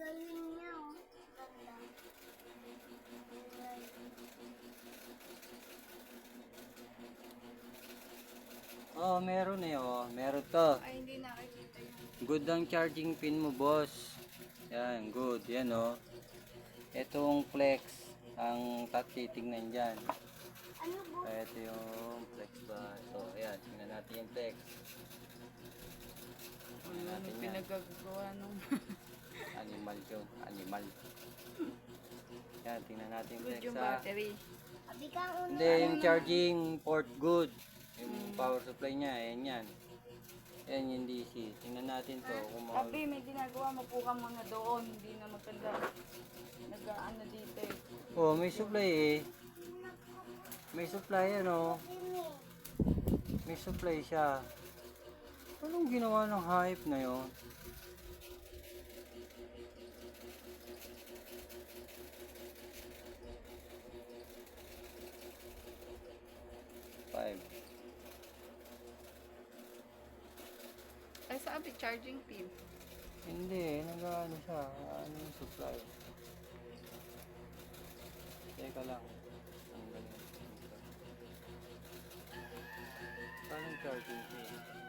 galing niya, oh. Ganda. Oh, meron eh, oh. Meron to. Ay, hindi nakikita yun. Good ang charging pin mo, boss. Yan, good. Yan, oh. Itong flex ang titignan dyan. Ano po? Ito yung flex ba? So, ayan. Tingnan natin yung flex. Ano natin yan. pinagagawa nung... Animal yun. Animal. Yan, tingnan natin yung Good flex, yung ha. battery. Abi ka una. Hindi, yung charging port good. Yung power supply niya, ayan yan. Yan yung DC. Tingnan natin to. Kung Abi, may ginagawa mo po ka muna doon. Hindi na maganda. Nag-ano dito eh. Oh, may supply eh. May supply ano. May supply siya. Anong ginawa ng hype na yon? Five. Ay, sabi, charging pin. Hindi, nag-ano siya. Ano yung supply? Teka lang. Ang galing. Paano charging siya?